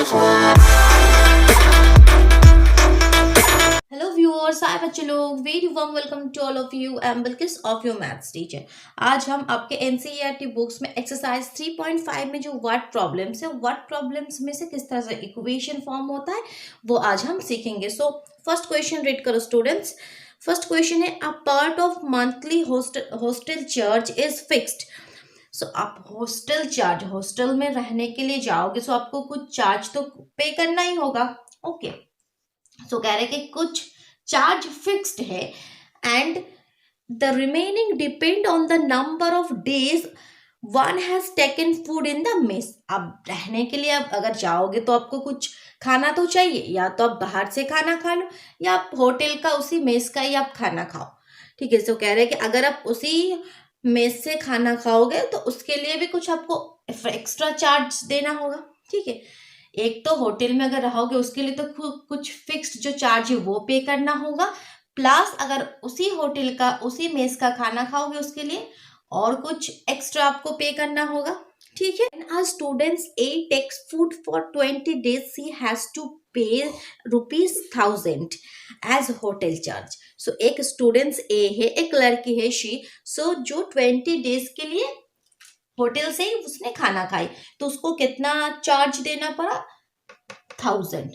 Hello viewers, hi बच्चे लोग, very warm welcome to all of you. I am Bilkis of your maths teacher. आज हम आपके NCERT books में एक्सरसाइज 3.5 में जो वर्ड प्रॉब्लम्स है, वर्ड प्रॉब्लम्स में से किस तरह से इक्वेशन फॉर्म होता है वो आज हम सीखेंगे। सो फर्स्ट क्वेश्चन रीड करो स्टूडेंट्स। फर्स्ट क्वेश्चन है, a part of monthly hostel charge is fixed. So आप हॉस्टल चार्ज, हॉस्टल में रहने के लिए जाओगे, सो आपको कुछ चार्ज तो पे करना ही होगा। ओके, सो कह रहे कि कुछ चार्ज फिक्स्ड है and the remaining depend on the number of days one has taken food in the mess. अब रहने के लिए अब अगर जाओगे तो आपको कुछ खाना तो चाहिए, या तो आप बाहर से खाना खा लो या आप होटल का उसी मेस का ही आप खाना खाओ। ठीक है, सो कह रहे हैं कि अगर आप उसी मेस से खाना खाओगे तो उसके लिए भी कुछ आपको एक्स्ट्रा चार्ज देना होगा। ठीक है, एक तो होटल में अगर रहोगे उसके लिए तो कुछ फिक्स्ड जो चार्ज है वो पे करना होगा, प्लस अगर उसी होटल का उसी मेस का खाना खाओगे उसके लिए और कुछ एक्स्ट्रा आपको पे करना होगा। ठीक है, as students A takes food for 20 days, she has to pay ₹1000 as hotel charge. So एक स्टूडेंट्स A है, एक लड़की है she, so जो 20 डेज के लिए होटल से ही उसने खाना खाई तो उसको कितना चार्ज देना पड़ा? 1000।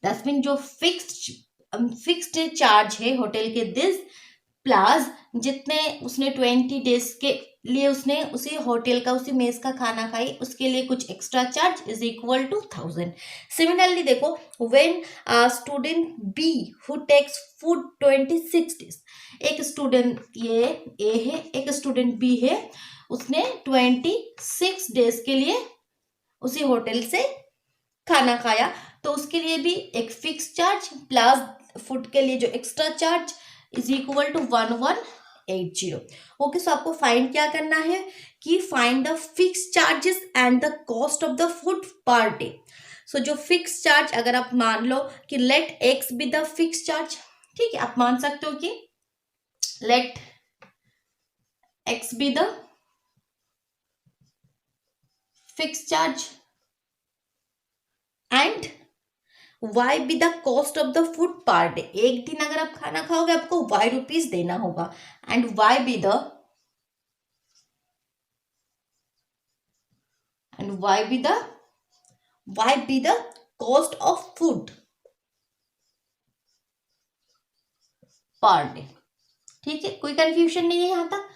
दैट्स मीन जो फिक्स्ड चार्ज है होटल के दिस प्लस जितने उसने 20 डेज के लिए उसने उसी होटल का उसी मेस का खाना खाई उसके लिए कुछ extra charge is equal to 1000। Similarly देखो, when student B who takes food 26 days, एक स्टूडेंट ये ए है, एक स्टूडेंट बी है, उसने 26 डेज के लिए उसी होटल से खाना खाया तो उसके लिए भी एक फिक्स चार्ज प्लस फूड के लिए जो extra charge is equal to 1180। Okay, so आपको फाइंड क्या करना है कि find the fix charges and the cost of the food per day. So जो फिक्स चार्ज अगर आप मान लो कि let X be the fix charge, ठीक है, आप मान सकते हो कि let X be the fix charge and Y be the cost of the food per day. एक दिन अगर आप खाना खाओगे आपको वाई रुपीज देना होगा and Y be the cost of food per day. ठीक है, कोई कंफ्यूजन नहीं है यहाँ तक।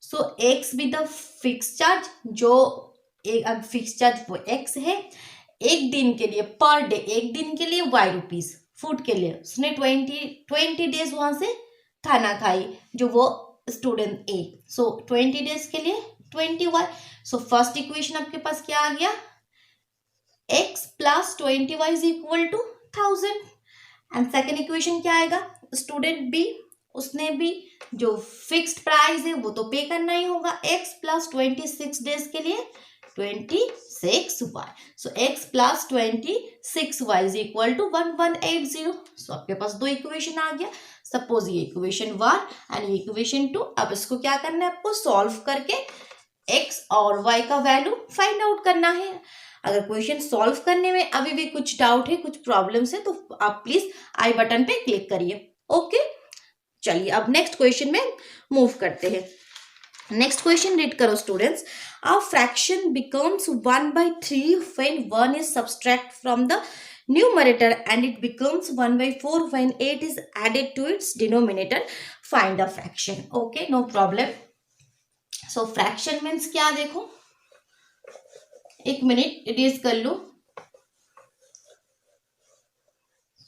So X be the fix charge, जो एक फिक्स चार्ज वो एक्स है, एक दिन के लिए पर डे, एक दिन के लिए वाई रुपीज फूड के लिए उसने 20 डेज वहां से खाना खाई जो वो स्टूडेंट ए। सो 20 डेज के लिए 20 वाई। सो फर्स्ट इक्वेशन आपके पास क्या आ गया? x plus 20 y is equal to 1000। And second equation क्या आएगा? स्टूडेंट बी, उसने भी जो फिक्स्ड प्राइस है वो तो पे करना ही होगा, x प्लस 26 डेज के लिए 26y। So x plus 26y is equal to 1180। So आपके पास दो इक्वेशन आ गया। सपोज ये इक्वेशन 1 एंड ये इक्वेशन 2। अब इसको क्या करना है? आपको सॉल्व करके x और y का वैल्यू फाइंड आउट करना है। अगर क्वेश्चन सॉल्व करने में अभी भी कुछ डाउट है, कुछ प्रॉब्लम्स है, तो आप प्लीज आई बटन पे क्लिक करिए। ओके, चलिए अब नेक्स्ट क्वेश्चन में मूव करते हैं। नेक्स्ट क्वेश्चन रीड करो students. A fraction becomes 1/3 when 1 is subtracted from the numerator and it becomes 1/4 when 8 is added to its denominator. Find the fraction. Okay, no problem. So fraction means क्या? देखो, एक minute erase कर लो।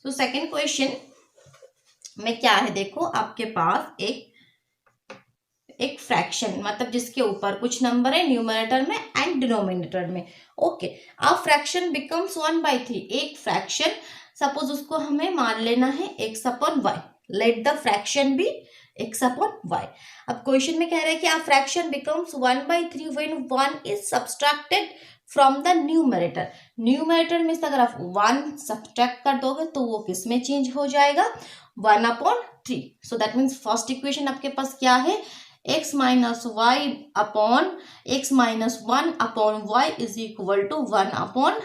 तो second question में क्या है? देखो, आपके पास एक फ्रैक्शन, मतलब जिसके ऊपर कुछ नंबर है न्यूमरेटर में एंड डिनोमिनेटर में। ओके, अब फ्रैक्शन बिकम्स 1/3। एक फ्रैक्शन, सपोज उसको हमें मान लेना है x upon y. Let the fraction be x upon y. अब क्वेश्चन में कह रहे हैं कि अब fraction becomes 1/3 when 1 is subtracted from the numerator. Numerator में अगर आप 1 सब्सट्रैक्ट कर दोगे तो वो किस में चेंज हो जाएगा? 1/3। So that means first equation आपके पास क्या है? x minus one upon y is equal to 1/3।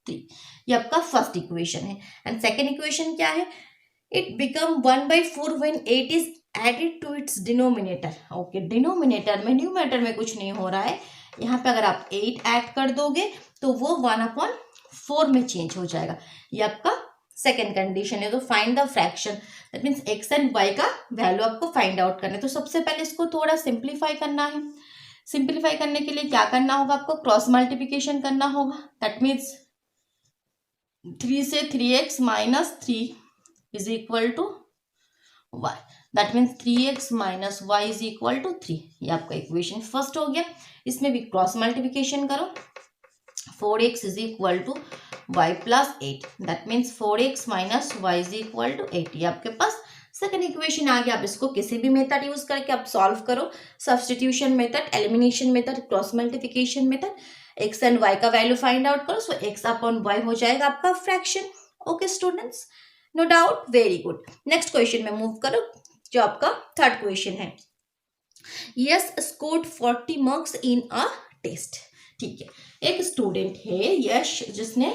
3। ये आपका फर्स्ट इक्वेशन है। एंड सेकेंड इक्वेशन क्या है, it become 1/4 when 8 is added to its denominator. Okay, denominator में, न्यूमरेटर में कुछ नहीं हो रहा है। यहाँ पे अगर आप 8 ऐड कर दोगे तो वो 1/4 में चेंज हो जाएगा। ये आपका सेकेंड कंडीशन है। तो find the fraction, that means x and y का वैल्यू आपको फाइंड आउट करना है। तो सबसे पहले इसको थोड़ा सिंप्लीफाई करना है। सिंप्लीफाई करने के लिए क्या करना होगा, आपको क्रॉस मल्टीप्लिकेशन करना होगा। दैट मीन्स 3 से 3x minus 3 is equal to y। That means 3x minus y is equal to 3। ये आपका इक्वेशन फर्स्ट हो गया। इसमें भी क्रॉस मल्टीप्लिकेशन करो। 4x is equal to y plus 8। That means 4x minus y is equal to 8। ये आपके पास second equation आ गया। आप इसको किसी भी मेथड यूज करके आप सॉल्व करो, substitution method, elimination method, cross multiplication method, x and y का वैल्यू फाइंड आउट करो। सो एक्स अपॉन वाई हो जाएगा आपका fraction. Okay students, no doubt, very good. Next question में मूव करो, जो आपका थर्ड क्वेश्चन है। Yash scored 40 marks in a test. ठीक है, एक स्टूडेंट है यश, जिसने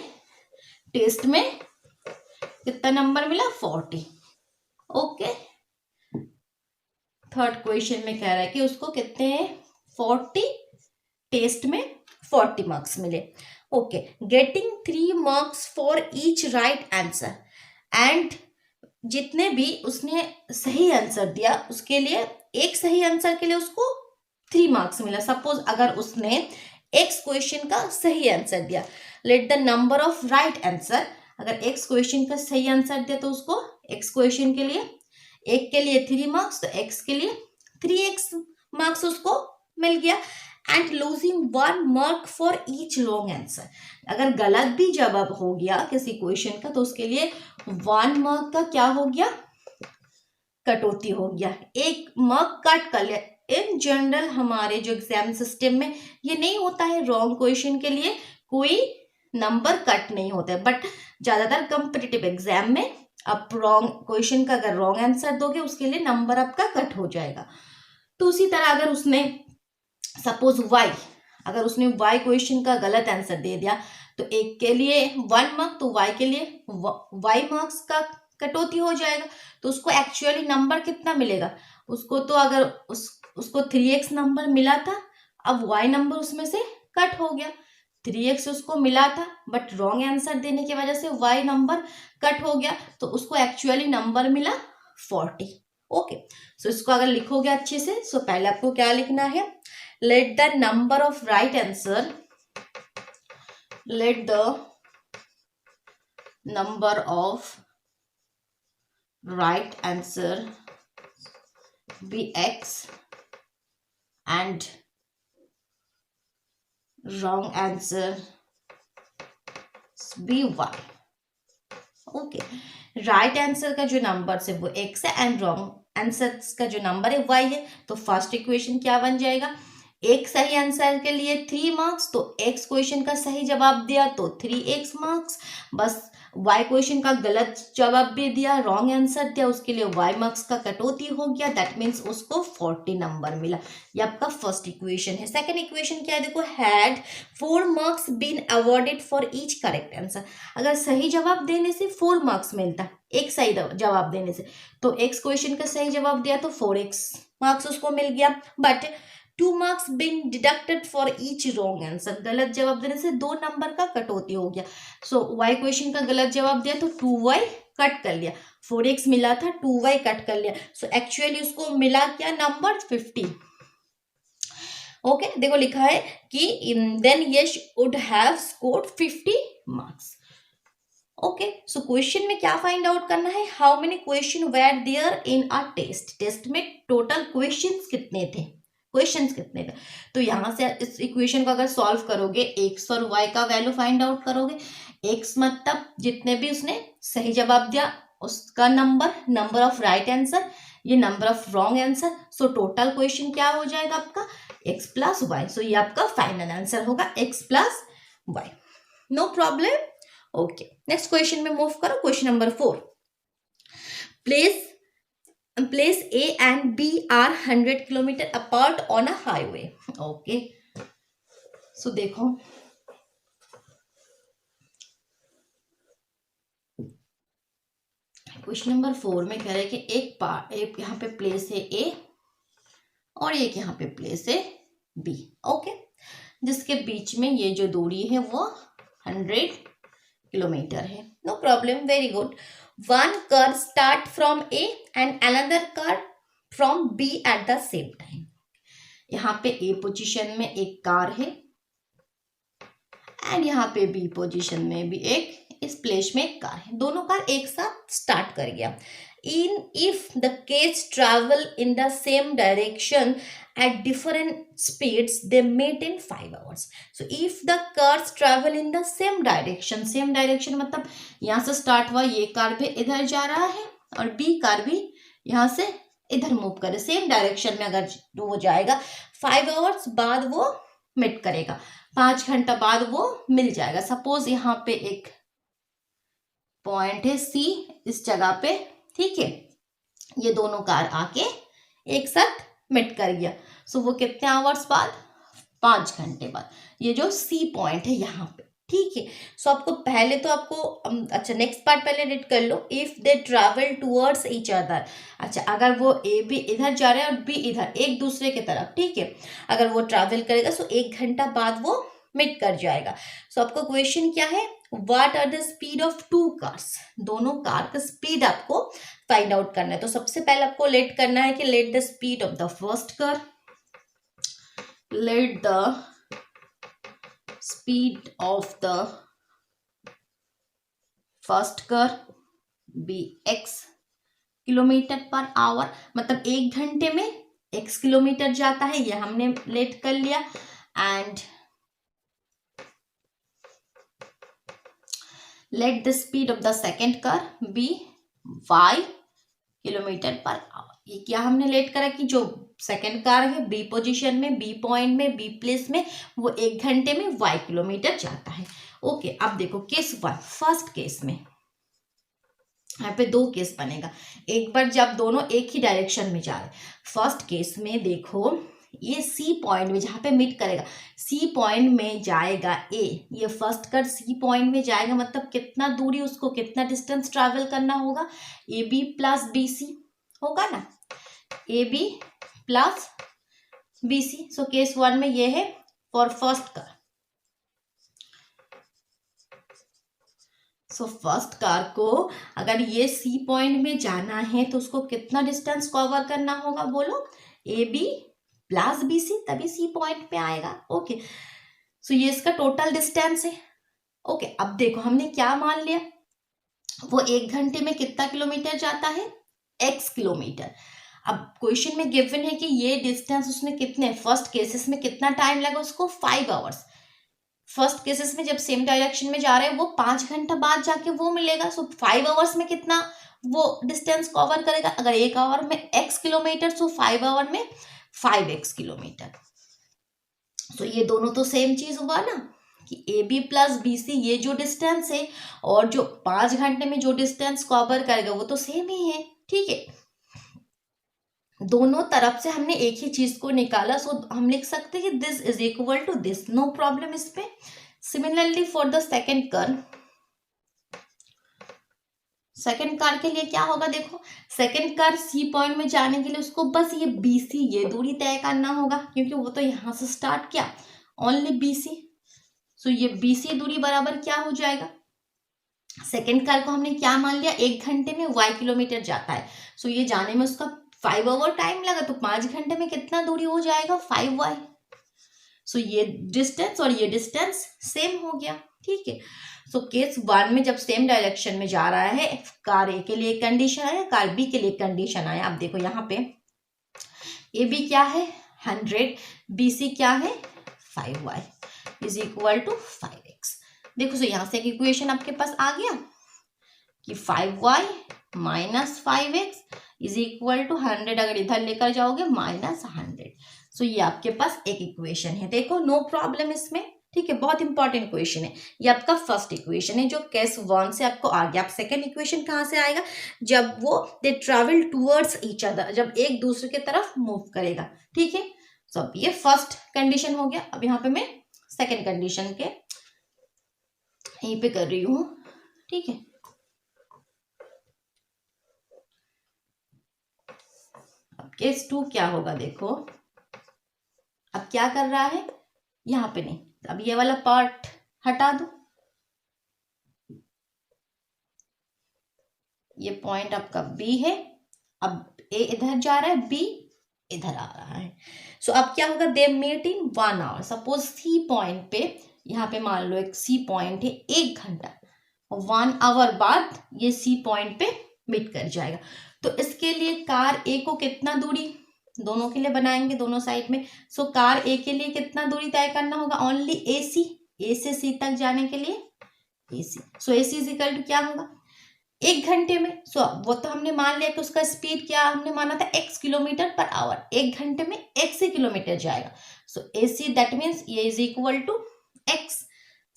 टेस्ट में कितना नंबर मिला, 40। ओके, थर्ड क्वेश्चन में कह रहा है कि उसको कितने 40 टेस्ट में 40 मार्क्स मिले। Okay, getting 3 marks for each right answer. And जितने भी उसने सही आंसर दिया उसके लिए, एक सही आंसर के लिए उसको 3 मार्क्स मिला। सपोज अगर उसने एक्स क्वेश्चन का सही आंसर दिया, late the number of right answer, अगर एक्स क्वेश्चन का सही आंसर दिया तो उसको एक्स क्वेश्चन के लिए, एक के लिए 3 मार्क्स, तो एक्स के लिए 3x मार्क्स उसको मिल गया। And losing 1 mark for each wrong answer. अगर गलत भी जवाब हो गया किसी क्वेश्चन का तो उसके लिए 1 मार्क का क्या हो गया, कटौती हो गया, 1 मार्क कट कर लिया। इन जनरल हमारे जो एग्जाम सिस्टम में ये नहीं होता है, रॉन्ग क्वेश्चन के लिए कोई नंबर कट नहीं होता है, बट ज्यादातर कॉम्पिटिटिव एग्जाम में आप रॉन्ग क्वेश्चन का अगर रॉन्ग आंसर दोगे उसके लिए नंबर आपका कट हो जाएगा। तो उसी तरह अगर उसने सपोज y, अगर उसने y क्वेश्चन का गलत आंसर दे दिया तो एक के लिए 1 मार्क, तो y के लिए y मार्क्स का कटौती हो जाएगा। तो उसको एक्चुअली नंबर कितना मिलेगा, उसको तो अगर उसको 3x नंबर मिला था, अब y नंबर उसमें से कट हो गया। 3x उसको मिला था बट रॉन्ग आंसर देने की वजह से y नंबर कट हो गया, तो उसको एक्चुअली नंबर मिला 40। ओके, सो इसको अगर लिखोगे अच्छे से, सो पहले आपको क्या लिखना है, let the number of right answer, let the number of right answer be x and wrong answer be y। Okay, right answer का जो नंबर है वो x है एंड रॉन्ग आंसर का जो नंबर है y है। तो फर्स्ट इक्वेशन क्या बन जाएगा, एक सही आंसर के लिए 3 मार्क्स, तो x क्वेश्चन का सही जवाब दिया तो 3x मार्क्स, बस y क्वेश्चन का गलत जवाब भी दिया, रॉन्ग आंसर दिया, उसके लिए y मार्क्स का कटौती हो गया। दैट मीन्स उसको 40 नंबर मिला। ये आपका फर्स्ट इक्वेशन है। सेकंड इक्वेशन क्या है, देखो, had 4 marks been awarded for each correct answer. अगर सही जवाब देने से 4 मार्क्स मिलता, एक सही जवाब देने से, तो x क्वेश्चन का सही जवाब दिया तो 4x मार्क्स उसको मिल गया। But 2 marks been deducted for each wrong answer, गलत जवाब देने से 2 नंबर का कटौती हो गया। सो y क्वेश्चन का गलत जवाब दिया तो 2y कट कर लिया, 4x मिला था 2y कट कर लिया। सो एक्चुअली उसको मिला क्या नंबर, 50। ओके, देखो लिखा है कि then Yash would have scored 50 marks. Okay, so question में क्या फाइंड आउट करना है, how many question were there in a test. Test में टोटल क्वेश्चंस कितने थे, क्वेश्चंस कितने थे। तो यहाँ से इस इक्वेशन को अगर सॉल्व करोगे, x और y का वैल्यू फाइंड आउट करोगे। x मतलब जितने भी उसने सही जवाब दिया उसका number, number of right answer, ये number of wrong answer. So total question क्या हो जाएगा आपका, x प्लस वाई। सो ये आपका फाइनल आंसर होगा x plus Y. No problem. Okay, next question में मूव करो। Question number 4, place A and B are 100 kilometre apart on a highway। Okay, so देखो, क्वेश्चन नंबर 4 में कह रहे हैं कि एक यहाँ पे प्लेस है ए और एक यहाँ पे प्लेस है बी। ओके, जिसके बीच में ये जो दूरी है वो 100 किलोमीटर है। No problem, very good. One car start from A and another car from B at the same time. यहाँ पे ए पोजीशन में एक कार है एंड यहाँ पे बी पोजीशन में भी इस प्लेस में एक कार है। दोनों कार एक साथ स्टार्ट कर गया। If the cars travel in the same direction at different speeds, they meet in 5 hours. So if the cars travel in the same direction मतलब यहाँ से स्टार्ट हुआ, ये कार भी इधर जा रहा है और बी कार भी यहाँ से इधर मूव करे, सेम डायरेक्शन में अगर वो जाएगा, 5 आवर्स बाद वो मीट करेगा, 5 घंटा बाद वो मिल जाएगा। सपोज यहाँ पे एक पॉइंट है सी इस जगह पे, ठीक है, ये दोनों कार आके एक साथ मीट कर गया। सो वो कितने आवर्स बाद, 5 घंटे बाद, ये जो सी पॉइंट है यहाँ पे, ठीक है। सो आपको पहले तो आपको अच्छा नेक्स्ट पार्ट पहले रीड कर लो। If they travel towards each other, अच्छा अगर वो ए भी इधर जा रहा है और बी इधर, एक दूसरे की तरफ, ठीक है, अगर वो ट्रैवल करेगा सो 1 घंटा बाद वो मीट कर जाएगा। सो आपका क्वेश्चन क्या है, what are the speed of two cars, दोनों कार का स्पीड आपको फाइंड आउट करना है। तो सबसे पहले आपको लेट करना है कि let the speed of the first car, let the speed of the first car be x kilometre per hour, मतलब 1 घंटे में x किलोमीटर जाता है, ये हमने लेट कर लिया। And let the speed of the second car be y kilometre per hour, ये क्या हमने लेट करा कि जो सेकेंड कार है बी पोजीशन में, बी पॉइंट में, बी प्लेस में, वो 1 घंटे में y किलोमीटर जाता है। ओके, अब देखो केस 1, फर्स्ट केस में यहाँ पे 2 केस बनेगा। एक बार जब दोनों एक ही डायरेक्शन में जा रहे, फर्स्ट केस में देखो ये सी पॉइंट में जहाँ पे मीट करेगा, सी पॉइंट में जाएगा ए, ये फर्स्ट कार सी पॉइंट में जाएगा, मतलब कितना दूरी उसको, कितना डिस्टेंस ट्रैवल करना होगा, A B plus B C होगा ना, A B plus B C. So case 1 में ये है for first car. So first car को अगर ये सी पॉइंट में जाना है तो उसको कितना डिस्टेंस कवर करना होगा, बोलो, A B plus B C, तभी सी पॉइंट पे आएगा। ओके, सो ये इसका टोटल डिस्टेंस है। ओके, अब देखो हमने क्या मान लिया, वो 1 घंटे में कितना किलोमीटर जाता है, x किलोमीटर। अब क्वेश्चन में गिवन है कि ये डिस्टेंस उसने कितने, फर्स्ट केसेस में कितना टाइम लगा उसको, 5 आवर्स। फर्स्ट केसेस में जब सेम डायरेक्शन में जा रहे हैं वो 5 घंटा बाद जाके वो मिलेगा। सो 5 आवर्स में कितना वो डिस्टेंस कवर करेगा, अगर 1 आवर में x किलोमीटर, सो 5 आवर में 5x किलोमीटर। सो ये दोनों तो सेम चीज हुआ ना कि A B plus B C, ये जो डिस्टेंस है और जो 5 घंटे में जो डिस्टेंस कवर करेगा वो तो सेम ही है, ठीक है। दोनों तरफ से हमने एक ही चीज को निकाला, सो हम लिख सकते हैं कि this is equal to this, no problem इस पे। Similarly for the second car, second car के लिए क्या होगा, देखो सेकेंड कार सी पॉइंट में जाने के लिए उसको बस ये बी सी, ये दूरी तय करना होगा, क्योंकि वो तो यहाँ से स्टार्ट किया, ओनली बी सी। सो ये बी सी दूरी बराबर क्या हो जाएगा, सेकेंड कार को हमने क्या मान लिया, 1 घंटे में y किलोमीटर जाता है। सो ये जाने में उसका 5 आवर टाइम लगा, तो 5 घंटे में कितना दूरी हो जाएगा, 5y। सो ये डिस्टेंस और ये डिस्टेंस सेम हो गया, ठीक है। सो केस 1 में जब सेम डायरेक्शन में जा रहा है, कार ए के लिए कंडीशन आया, कार बी के लिए कंडीशन आया। अब देखो यहाँ पे ए बी क्या है 100, बी सी क्या है 5y is equal to 5x। देखो सो यहाँ से एक इक्वेशन आपके पास आ गया कि 5y minus 5x is equal to 100, अगर इधर लेकर जाओगे माइनस 100। सो ये आपके पास एक इक्वेशन है, देखो नो प्रॉब्लम इसमें, ठीक है। बहुत इंपॉर्टेंट क्वेश्चन है, ये आपका फर्स्ट इक्वेशन है जो केस 1 से आपको आ गया। अब सेकेंड इक्वेशन कहाँ से आएगा, जब वो दे ट्रैवल टूवर्ड्स ईच अदर, जब एक दूसरे की तरफ मूव करेगा, ठीक है। सो अब ये फर्स्ट कंडीशन हो गया। अब यहाँ पे मैं सेकेंड कंडीशन के यहीं पे कर रही हूँ, ठीक है। अब केस 2 क्या होगा देखो, अब क्या कर रहा है, यहाँ पे नहीं, अब ये वाला पार्ट हटा दो, ये पॉइंट आपका बी है, अब ए इधर जा रहा है, बी इधर आ रहा है। सो अब क्या होगा, they met in 1 hour. Suppose C point पे, यहाँ पे मान लो एक सी पॉइंट है, 1 घंटा, 1 आवर बाद ये सी पॉइंट पे मीट कर जाएगा। तो इसके लिए कार ए को कितना दूरी, दोनों के लिए बनाएंगे दोनों साइड में। सो कार ए के लिए कितना दूरी तय करना होगा, ओनली ए सी, ए से सी तक जाने के लिए ए सी। सो A C is equal to क्या होगा, 1 घंटे में। सो वो तो हमने मान लिया कि उसका स्पीड क्या हमने माना था, x किलोमीटर पर आवर, 1 घंटे में x किलोमीटर जाएगा। So A C that means ये is equal to x।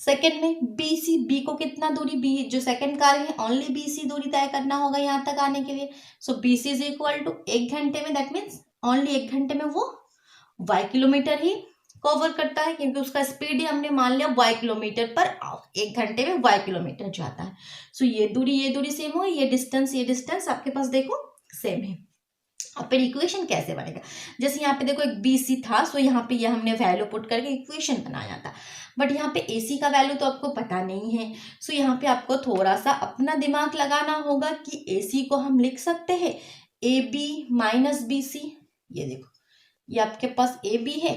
Second में बी सी, बी को कितना दूरी, बी जो सेकेंड कार है, ओनली बी सी दूरी तय करना होगा यहाँ तक आने के लिए। So B C is equal to 1 घंटे में, दैट मीन्स ओनली 1 घंटे में वो y किलोमीटर ही कवर करता है, क्योंकि उसका स्पीड ही हमने मान लिया y किलोमीटर पर आवर, 1 घंटे में y किलोमीटर जाता है। सो ये दूरी सेम हो, ये डिस्टेंस आपके पास देखो सेम है। अब फिर इक्वेशन कैसे बनेगा, जैसे यहाँ पे देखो एक बी सी था, सो यहाँ पे ये हमने वैल्यू पुट करके इक्वेशन बनाया था, बट यहाँ पे ए सी का वैल्यू तो आपको पता नहीं है। सो यहाँ पे आपको थोड़ा सा अपना दिमाग लगाना होगा कि ए सी को हम लिख सकते हैं A B minus B C. ये देखो, ये आपके पास ए बी है,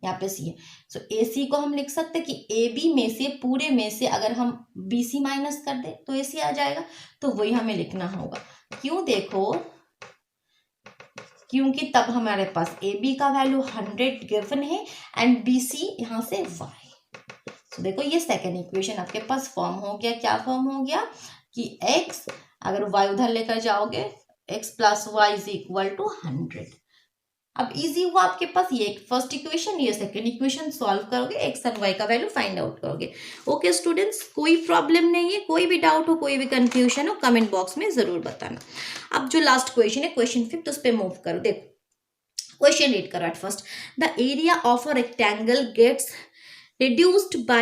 यहाँ पे सी है। सो ए सी को हम लिख सकते हैं कि ए बी में से, पूरे में से अगर हम बी सी माइनस कर दे तो ए सी आ जाएगा। तो वही हमें लिखना होगा, क्यों देखो, क्योंकि तब हमारे पास ए बी का वैल्यू 100 गिवन है एंड बी सी यहाँ से y। तो देखो ये सेकेंड इक्वेशन आपके पास फॉर्म हो गया, क्या फॉर्म हो गया कि x, अगर y उधर लेकर जाओगे, x plus y is equal to 100। अब इजी हुआ आपके पास, ये फर्स्ट इक्वेशन, ये सेकंड इक्वेशन सॉल्व करोगे, x और y का वैल्यू फाइंड आउट करोगे। ओके स्टूडेंट्स, कोई प्रॉब्लम नहीं है, कोई भी डाउट हो, कोई भी कंफ्यूजन हो, कमेंट बॉक्स में जरूर बताना। अब जो लास्ट क्वेश्चन है, क्वेश्चन 5, उस पर मूव करो। देखो क्वेश्चन रीड करो at first, the area of a rectangle gets reduced by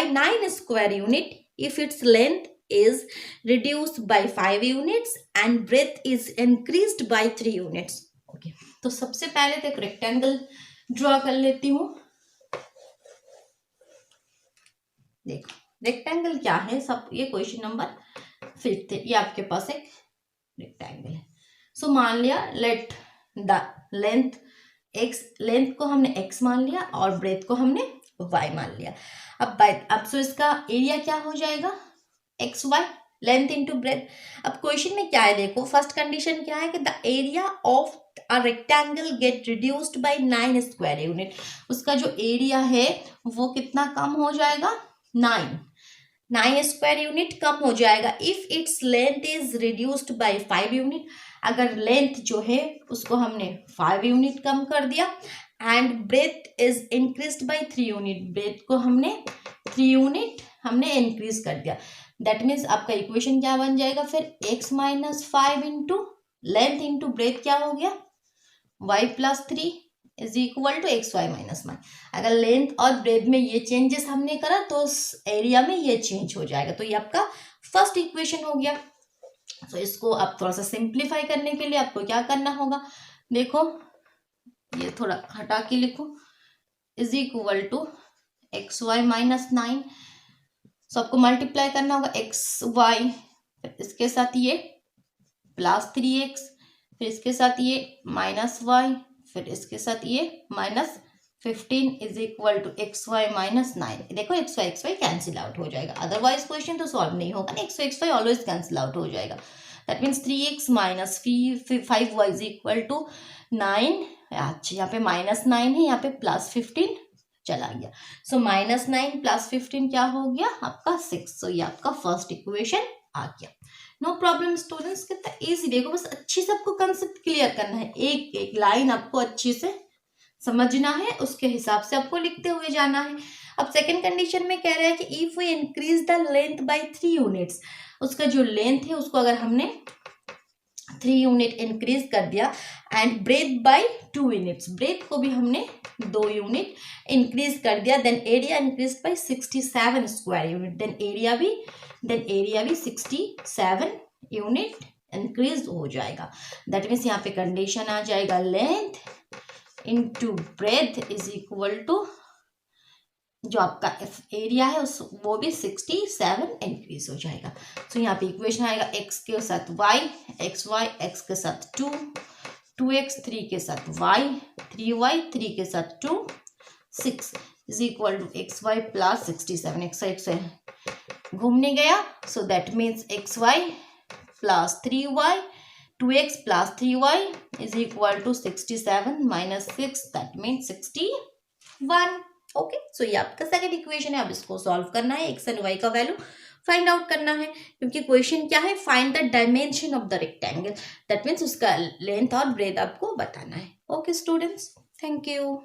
9 square unit if its length is reduced by 5 units and breadth is increased by 3 units। Okay, तो सबसे पहले तो एक रेक्टेंगल ड्रॉ कर लेती हूँ। देखो रेक्टेंगल क्या है, सब ये क्वेश्चन नंबर 5 है, ये आपके पास एक रेक्टेंगल है। सो मान लिया, let the length x, length को हमने x मान लिया और ब्रेथ को हमने y मान लिया। अब सो इसका एरिया क्या हो जाएगा, x y, length into breadth. अब क्वेश्चन में क्या है देखो, फर्स्ट कंडीशन क्या है कि the area of a rectangle get reduced by 9 square unit. उसका जो एरिया है वो कितना कम हो जाएगा, 9 स्क्वायर यूनिट कम हो जाएगा। If its length is reduced by 5 unit, अगर लेंथ जो है उसको हमने 5 यूनिट कम कर दिया, and breadth is increased by 3 unit, breadth को हमने 3 यूनिट हमने इंक्रीज कर दिया। दैट मीन्स आपका इक्वेशन क्या बन जाएगा फिर, x minus 5 into length into breadth क्या हो गया, y plus 3 is equal to x y minus 9। अगर लेंथ और ब्रेथ में ये चेंजेस हमने करा तो एरिया में ये चेंज हो जाएगा। तो ये आपका फर्स्ट इक्वेशन हो गया। तो इसको आप थोड़ा सा सिंप्लीफाई करने के लिए आपको क्या करना होगा, देखो ये थोड़ा हटा के लिखो, is equal to x y minus 9। So आपको मल्टीप्लाई करना होगा एक्स वाई, इसके साथ ये प्लस 3x, फिर इसके साथ ये माइनस वाई, फिर इसके साथ ये minus 15 is equal to x y minus 9। देखो एक्स वाई कैंसिल आउट हो जाएगा, अदरवाइज क्वेश्चन तो सॉल्व नहीं होगा ना, x y always cancel out हो जाएगा। That means 3x minus 5y is equal to 9। अच्छा यहाँ पे माइनस 9 है, यहाँ पे प्लस 15 चला गया। सो माइनस 9 प्लस 15 क्या हो गया आपका 6। सो ये आपका फर्स्ट इक्वेशन आ गया। नो प्रॉब्लम स्टूडेंट्स, कितना इजी, देखो बस अच्छी से आपको कंसेप्ट क्लियर करना है, एक एक लाइन आपको अच्छी से समझना है, उसके हिसाब से आपको लिखते हुए जाना है। अब सेकंड कंडीशन में कह रहा है कि if we increase the length by 3 units, उसका जो लेंथ है उसको अगर हमने 3 यूनिट इंक्रीज कर दिया, and breadth by 2 units, breadth को भी हमने 2 यूनिट इंक्रीज कर दिया, then area increase by 67 square unit, then area भी 67 यूनिट इंक्रीज हो जाएगा। दैट मीन्स यहाँ पे कंडीशन आ जाएगा length into breadth is equal to जो आपका एरिया है उस वो भी 67 इंक्रीज हो जाएगा। सो यहाँ पे इक्वेशन आएगा x के साथ y, x के साथ 2, 2x 3 के साथ y, 3y 3 के साथ 2, 6 is equal to x Y plus 67। X घूमने गया, so that means X Y plus 3y, 2x plus 3y is equal to 67 minus 6 that means 61। Okay, so ये आपका सेकंड इक्वेशन है। अब इसको सॉल्व करना है, एक्स एंड वाई का वैल्यू फाइंड आउट करना है, क्योंकि क्वेश्चन क्या है, find the dimension of the rectangle. That means उसका लेंथ और ब्रेथ आपको बताना है। Okay students, thank you.